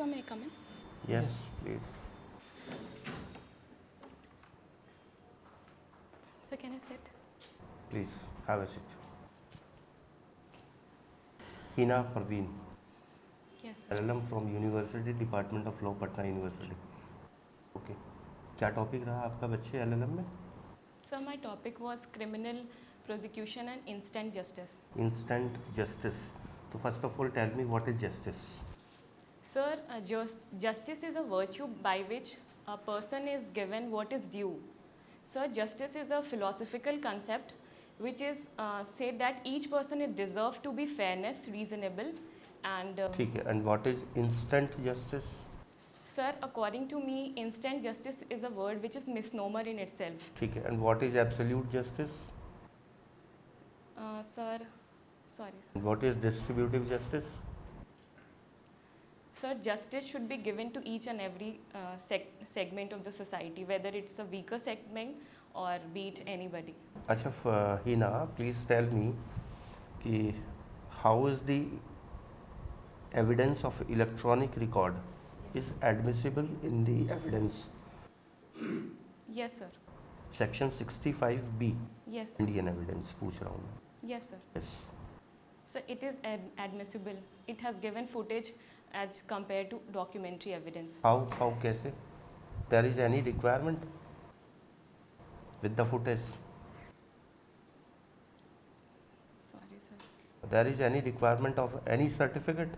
Sir, may I come in? Yes, please. Sir, can I sit? Please have a seat. Hina Parveen, Yes, sir. LLM from University Department of Law, Patna University. Okay. क्या topic रहा आपका बच्चे LLM में? Sir, my topic was criminal prosecution and instant justice. Instant justice. So first of all, tell me what is justice? Sir, justice is a virtue by which a person is given what is due. Sir, justice is a philosophical concept which is said that each person is deserved to be fairness, reasonable, and ठीक है. And what is instant justice? sir, according to me, instant justice is a word which is misnomer in itself. ठीक है. And what is absolute justice? Sir, sorry. Sir. And what is distributive justice? Sir, justice should be given to each and every segment of the society, whether it's a weaker segment or be it anybody. अच्छा, Hina, please tell me कि how is the evidence of electronic record is admissible in the evidence? Yes, sir. Section 65B Yes, sir. Indian evidence पूछ रहा हूँ मैं. Yes, sir. Yes. Sir, it is admissible. It has given footage as compared to documentary evidence. How कैसे? There is any requirement with the footage? Sorry, sir. There is any requirement of any certificate?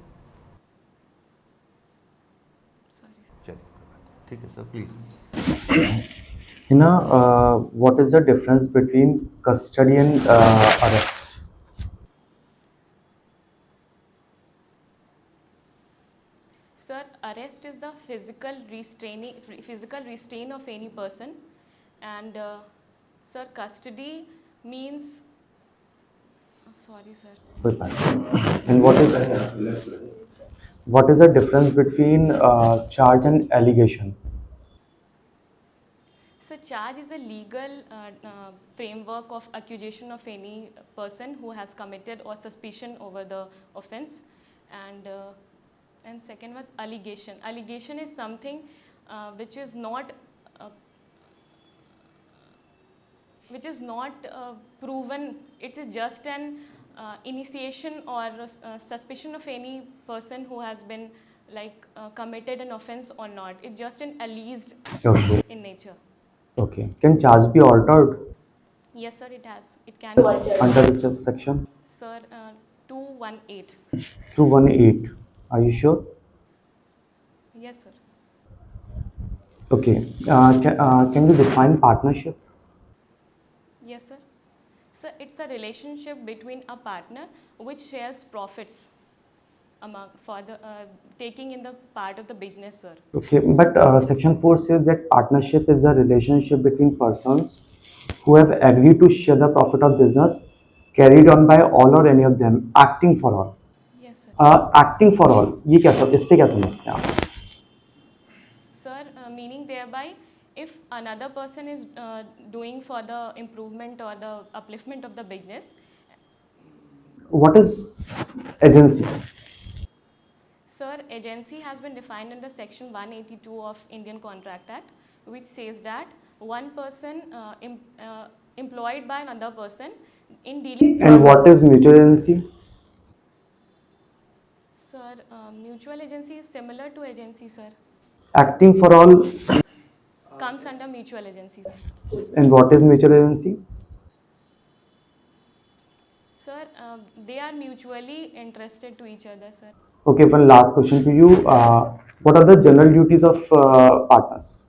Sorry, sir. चलिए ठीक है sir, please. Hina, what is the difference between custody and arrest? Sir, arrest is the physical restraint of any person, and sir, custody means. Sorry, sir. कोई बात नहीं. And what is the difference between charge and allegation? So, charge is a legal framework of accusation of any person who has committed or suspicion over the offence, and second was allegation. Allegation is something which is not proven. It is just an initiation or suspicion of any person who has been committed an offence or not. It's just an alleged Okay. in nature. Okay. Can charge be altered? Yes, sir, it has. It can be. Under which section? Sir, 218. 218. Are you sure? Yes, sir. Okay. Can you define partnership? Yes, sir. Sir, it's a relationship between a partner which shares profits for the taking in the part of the business, sir. Okay, but section 4 says that partnership is a relationship between persons who have agreed to share the profit of business carried on by all or any of them, acting for all. Yes, sir. Acting for all, ये क्या इससे क्या समझते हैं आप? Sir, meaning thereby, if another person is doing for the improvement or the upliftment of the business. What is agency? Sir, agency has been defined under section 182 of Indian Contract Act, which says that one person employed by another person in dealing. And what is mutual agency? Sir, mutual agency is similar to agency, sir. Acting for all. Comes under mutual agency. And what is mutual agency? Sir, they are mutually interested to each other, sir. Okay, one last question to you. What are the general duties of partners?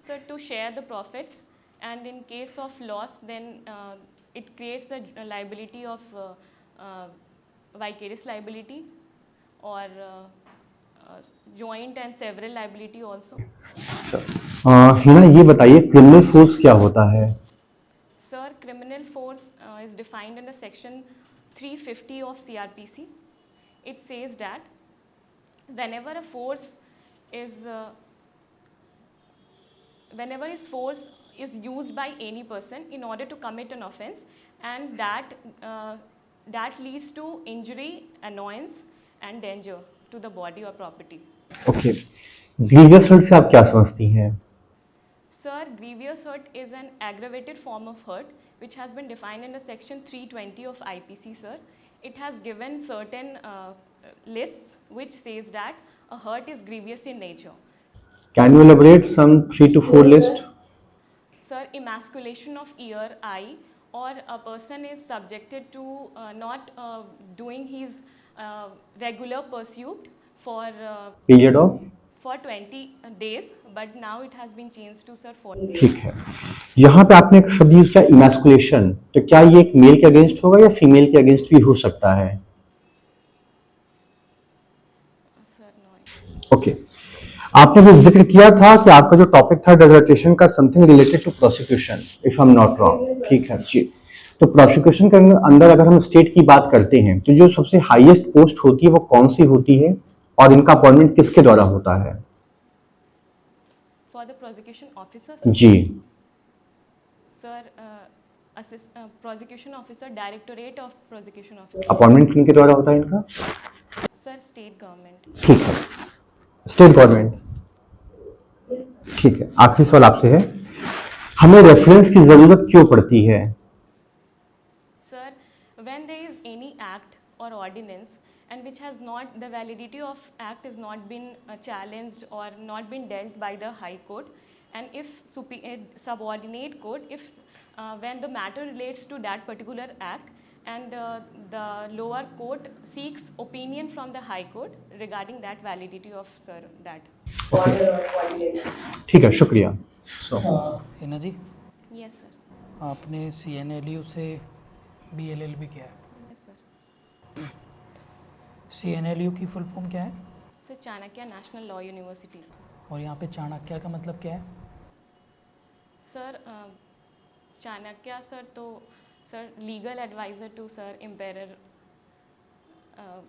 Sir, to share the profits, and in case of loss, then it creates the liability of vicarious liability or joint and several liability also. Hina ये बताइए criminal force क्या होता है? Sir, criminal force is defined under section 350 of CRPC. It says that whenever a force is used by any person in order to commit an offence, and that leads to injury, annoyance and danger to the body or property. Okay, grievous hurt से आप क्या समझती हैं? Sir, grievous hurt is an aggravated form of hurt which has been defined in the section 320 of IPC, sir. It has given certain lists which says that a hurt is grievous in nature. Can you elaborate some 3 to 4 list? Sir, emasculation of ear, eye, or a person is subjected to not doing his regular pursuit for Period of? for 20 days, but now it has been changed to, sir, 40. ठीक है, यहाँ पे आपने एक शब्द use किया emasculation, तो क्या ये एक मेल के अगेंस्ट होगा या फीमेल के अगेंस्ट भी हो सकता है? Sir, no. ओके, आपने भी जिक्र किया था कि आपका जो टॉपिक था डिसर्टेशन का something related to prosecution, if I am not wrong, ठीक है जी। तो प्रोसिक्यूशन के अंदर अगर हम स्टेट की बात करते हैं तो जो सबसे हाईएस्ट पोस्ट होती है वो कौन सी होती है और इनका अपॉइंटमेंट किसके द्वारा होता है? For the prosecution officer, जी, sir, prosecution officer, directorate of prosecution officer, appointment किनके द्वारा होता है इनका? sir, state government. ठीक है, स्टेट गवर्नमेंट, ठीक है। आखिरी सवाल आपसे है, हमें रेफरेंस की जरूरत क्यों पड़ती है? Sir, when there is any act or ordinance and which has not, the validity of act is not been challenged or not been dealt by the High Court, and if subordinate court, if when the matter relates to that particular act and the lower court seeks opinion from the High Court regarding that validity of, sir, that. ठीक है, शुक्रिया। हिना जी, Yes, sir. आपने CNLU से BLLB किया है। Yes, sir. CNLU की full form क्या है? Sir, Chanakya National Law University. और यहाँ पे चाणक्य का मतलब क्या है? सर चाणक्य सर तो sir legal adviser to sir empire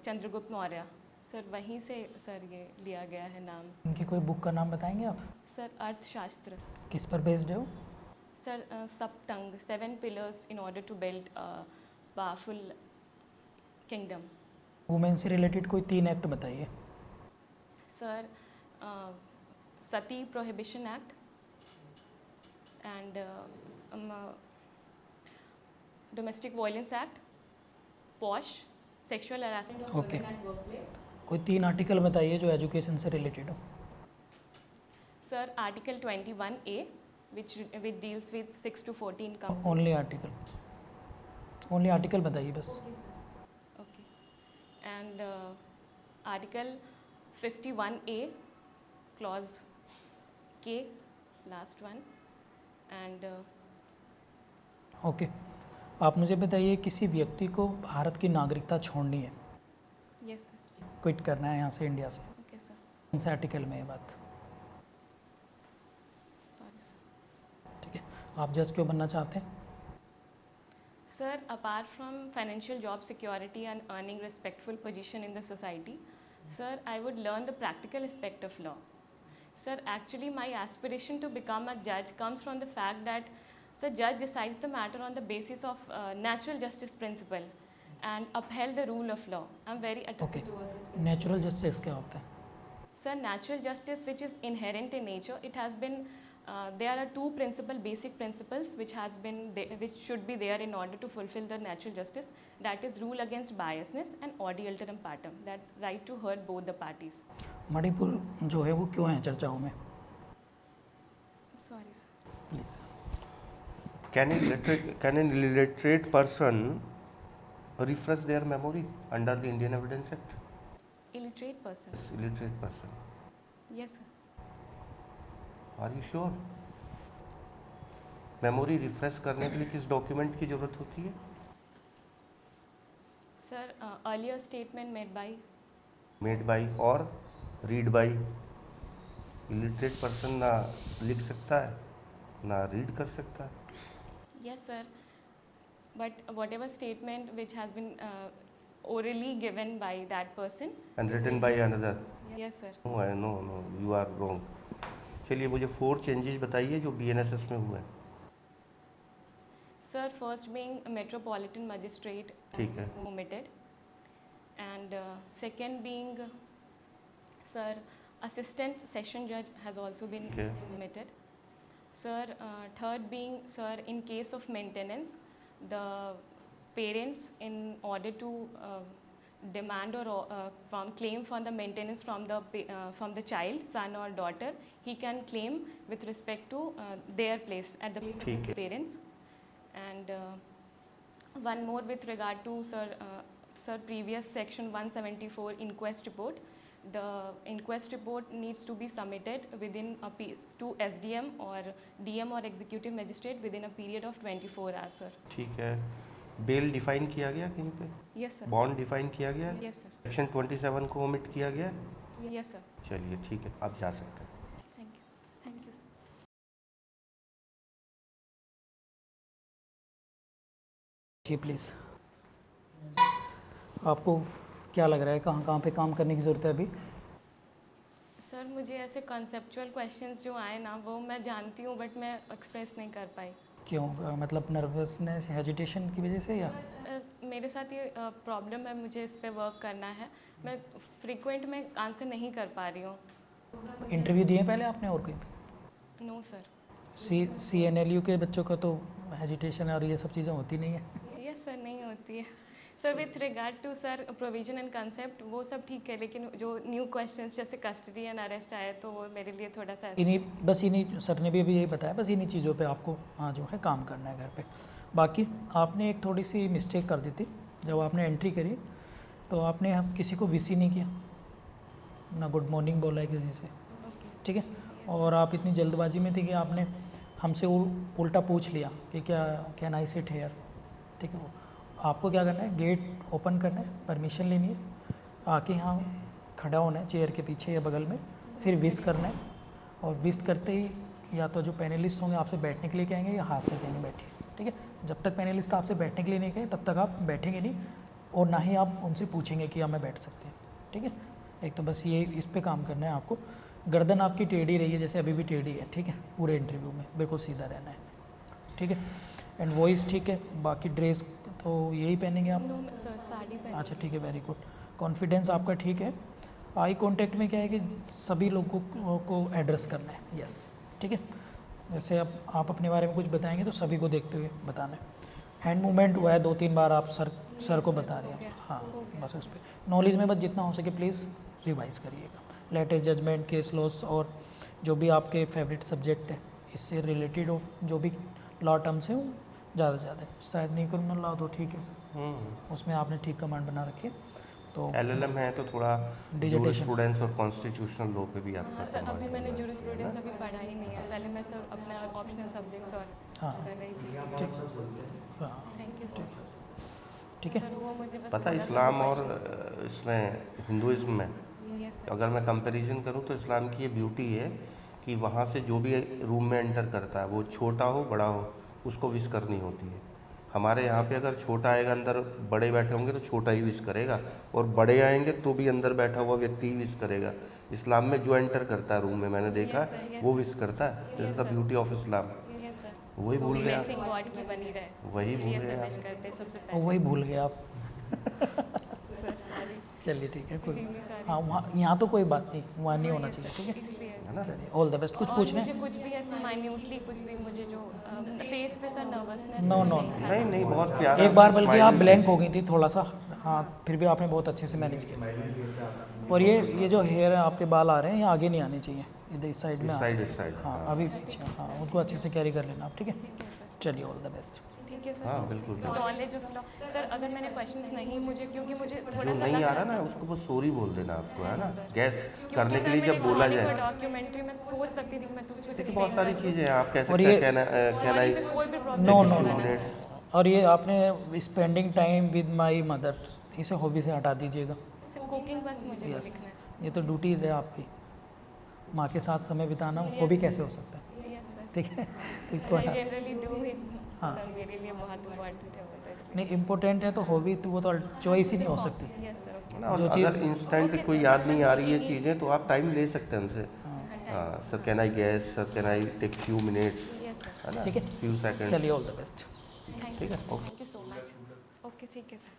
Chandragupta Maurya, sir वहीं से सर ये लिया गया है नाम। उनकी कोई बुक का नाम बताएंगे आप? सर अर्थशास्त्र। किस पर बेस्ड है वो? Sir saptang, 7 pillars in order to build powerful kingdom. Women से रिलेटेड कोई 3 एक्ट बताइए। Sir sati prohibition act and domestic violence act, POSH, sexual harassment of Okay. women at workplace. कोई 3 आर्टिकल बताइए जो एजुकेशन से रिलेटेड हो। Sir, article 21A which deals with 6 to 14 counts. Only article बताइए बस। Okay. And article 51A clause K, last one. And okay, आप मुझे बताइए किसी व्यक्ति को भारत की नागरिकता छोड़नी है, yes sir. क्विट करना है यहाँ से इंडिया से, Okay sir. कौन से आर्टिकल में ये बात? Sorry sir. ठीक है, आप जज क्यों बनना चाहते हैं? Sir, apart from financial job security and earning respectful position in the society, sir, I would learn the practical aspect of law. Sir, actually my aspiration to become a judge comes from the fact that, sir, judge decides the matter on the basis of natural justice principle and upheld the rule of law. I'm very okay, attracted towards this. Natural justice क्या होता है? Sir, natural justice which is inherent in nature, it has been, there are 2 basic principles which which should be there in order to fulfill the natural justice. That is rule against biasness and audi alteram partem, that right to heard both the parties. Manipur जो है वो क्यों है चर्चाओं में? Sorry sir. Please. Can an illiterate person refresh their memory under the Indian Evidence Act? Illiterate person. Yes, illiterate person. Yes sir. Are you sure? Memory refresh करने के लिए किस डॉक्यूमेंट की जरूरत होती है? Sir, earlier statement made by और read by. Illiterate person ना लिख सकता है ना रीड कर सकता है। yes sir, but whatever statement which has been orally given by that person. And written by another. Yes sir. No you are wrong. चलिए मुझे 4 चेंजेस बताइए जो BNSS में हुए हैं। Sir, first being a metropolitan magistrate ठीक है। omitted, and second being Sir, assistant session judge has also been Okay. admitted. Sir, third being, sir, in case of maintenance, the parents, in order to demand or claim for the maintenance from the child, son or daughter, he can claim with respect to their place at the place ठीक of है। the parents. And one more with regard to sir, previous section 174 inquest report. The inquest report needs to be submitted within to SDM or DM or executive magistrate within a period of 24 hours, sir. ठीक है। Bell define किया गया कहीं पे? Yes, sir. Bond define किया गया? Yes, sir. Section 27 को omit किया गया? Yes, sir. चलिए ठीक है, आप जा सकते हैं। Thank you. Thank you, sir. जी प्लीज़। आपको क्या लग रहा है कहाँ कहाँ पे काम करने की ज़रूरत है अभी? सर, मुझे ऐसे कॉन्सेप्चुअल क्वेश्चंस जो आए ना, वो मैं जानती हूँ बट मैं एक्सप्रेस नहीं कर पाई। क्यों? मतलब नर्वसनेस, हेजिटेशन की वजह से या? मेरे साथ ये प्रॉब्लम है, मुझे इस पे वर्क करना है। मैं फ्रीक्वेंट में आंसर नहीं कर पा रही हूँ। इंटरव्यू दिए पहले आपने और कोई? No sir. CNLU के बच्चों का तो हेजिटेशन और ये सब चीज़ें होती नहीं है। यस सर, नहीं होती है। Sir, with regard to sir provision and concept वो सब ठीक है, लेकिन जो न्यू क्वेश्चंस जैसे कस्टडी एंड अरेस्ट आए तो वो मेरे लिए थोड़ा सा इन्हीं सर ने भी अभी यही बताया, बस इन्हीं चीज़ों पे आपको हाँ जो है काम करना है घर पे। बाकी आपने एक थोड़ी सी मिस्टेक कर दी थी जब आपने एंट्री करी, तो आपने किसी को विसी नहीं किया ना, गुड मॉर्निंग बोला है किसी से, ठीक है। और आप इतनी जल्दबाजी में थी कि आपने हमसे उल्टा पूछ लिया कि क्या कैन आई सिट हेयर, ठीक है। आपको क्या करना है, गेट ओपन करना है, परमिशन लेनी है, आके यहाँ खड़ा होना है चेयर के पीछे या बगल में, फिर विश करना है। और विश करते ही या तो जो पैनलिस्ट होंगे आपसे बैठने के लिए कहेंगे या हाथ से कहेंगे बैठिए, ठीक है। जब तक पैनलिस्ट आपसे बैठने के लिए नहीं कहे तब तक आप बैठेंगे नहीं, और ना ही आप उनसे पूछेंगे कि आप मैं बैठ सकते हैं, ठीक है। एक तो बस ये इस पे काम करना है आपको। गर्दन आपकी टेढ़ी रही है जैसे अभी भी टेढ़ी है, ठीक है। पूरे इंटरव्यू में बिल्कुल सीधा रहना है, ठीक है। एंड वॉइस ठीक है। बाकी ड्रेस तो यही पहनेंगे आप? नो सर, साड़ी पहन। अच्छा ठीक है, वेरी गुड। कॉन्फिडेंस आपका ठीक है। आई कांटेक्ट में क्या है कि सभी लोगों को एड्रेस करना है, यस, ठीक है। जैसे अब आप अपने बारे में कुछ बताएंगे तो सभी को देखते हुए बताना है। हैंड मूवमेंट हुआ है 2-3 बार आप सर को बता रहे हैं, हाँ बस उस पर नॉलेज में बस जितना हो सके प्लीज़ रिवाइज करिएगा। लेटेस्ट जजमेंट, केस लॉस और जो भी आपके फेवरेट सब्जेक्ट है इससे रिलेटेड हो, जो भी लॉ टर्म्स हैं वो ज़्यादा से ज़्यादा, शायद नहीं क्रिमिनल लॉ तो ठीक है, उसमें आपने ठीक कमांड बना रखी है। तो LLM है तो थोड़ा जूरिस्प्रूडेंस और कॉन्स्टिट्यूशनल लॉ पे भी आपका हाँ सर, अभी मैंने कमांड है। जूरिस्प्रूडेंस अभी पढ़ा ही नहीं है, पहले मैं सब अपना ऑप्शनल सब्जेक्ट्स और हाँ कर रही थी। ठीक, हाँ थैंक यू सर। ठीक है। सर, वो मुझे बस पता थोड़ा सा इस्लाम और questions- इसमें हिंदुइज्म में यस सर। अगर मैं कंपैरिजन करूं तो इस्लाम की ये ब्यूटी है कि वहाँ से जो भी रूम में एंटर करता है वो छोटा हो बड़ा हो उसको विश करनी होती है। हमारे यहाँ पे अगर छोटा आएगा अंदर बड़े बैठे होंगे तो छोटा ही विश करेगा, और बड़े आएंगे तो भी अंदर बैठा हुआ व्यक्ति ही विश करेगा। इस्लाम में जो एंटर करता है रूम में, मैंने देखा Yes, sir, yes, वो sir. विश करता है। This Yes, is the sir. Beauty of Islam. Yes sir. वही भूल गए आप। ब्लेसिंग गॉड की बनी रहे, वही भूल इसलिए गए ऐसे आप। wish करते हैं सबसे और पहले। वही भूल गए आप। सर, sorry, चलिए ठीक है, कोई extremely sorry. हाँ वहाँ यहाँ तो कोई बात नहीं, वहाँ नहीं होना चाहिए, ठीक है। इसलिए है ना? चलिए ऑल द बेस्ट। कुछ और पूछना मुझे है? कुछ भी ऐसे माइन्यूटली कुछ भी मुझे जो फेस पे सर नर्वसनेस No, no, नहीं नहीं, बहुत प्यारा। एक बार बल्कि आप smile ब्लैंक हो गई थी थोड़ा सा, हाँ फिर भी आपने बहुत अच्छे से मैनेज किया। और ये जो हेयर है आपके बाल आ रहे हैं ये आगे नहीं आने चाहिए, इधर इस साइड में इस साइड हाँ अभी पीछे, हाँ उनको अच्छे से कैरी कर लेना आप, ठीक है। चलिए ऑल द बेस्ट। ठीक है सर। हाँ बिल्कुल। नॉलेज ऑफ लॉ सर, अगर मैंने क्वेश्चंस नहीं मुझे, क्योंकि मुझे थोड़ा जो सा नहीं लग आ रहा ना उसको बस सॉरी बोल देना आपको, है ना। गैस क्योंकि करने सर के लिए मैंने जब बोला मॉर्निंग जाए का डॉक्यूमेंट्री में सोच सकती थी कि मैं कुछ देखिए बहुत सारी चीज़ें हैं आप कह और सकते ये- हैं कैन आई कोई भी प्रॉब्लम नो नहीं नो है नो सर। और ये आपने spending time with my mother, इसे हॉबी से हटा दीजिएगा। कुकिंग बस मुझे वो यस, लिखना है। ये तो ड्यूटीज़ है आपकी, माँ के साथ समय बिताना हॉबी कैसे हो सकता है, यस सर। ठीक है। तो इसको आई हटा, जनरली डू इट हाँ। सर, मेरे लिए बहुत इम्पोर्टेंट है वो तो इसलिए। नहीं इम्पोर्टेंट है तो हॉबी तो वो तो चॉइस ही नहीं हो सकती। Yes sir, okay. ना, और जो अगर चीज़- इंस्टेंट कोई याद नहीं आ रही है चीज़ें तो आप टाइम ले सकते हैं हमसे। हाँ sir can I guess, sir can I take few minutes, yes sir. है ना, ठीक है। Few seconds. हाँ, चलिए ऑल द बेस्ट। थैंक ठीक यू, है, okay. Thank you so much. Okay ठीक है सर।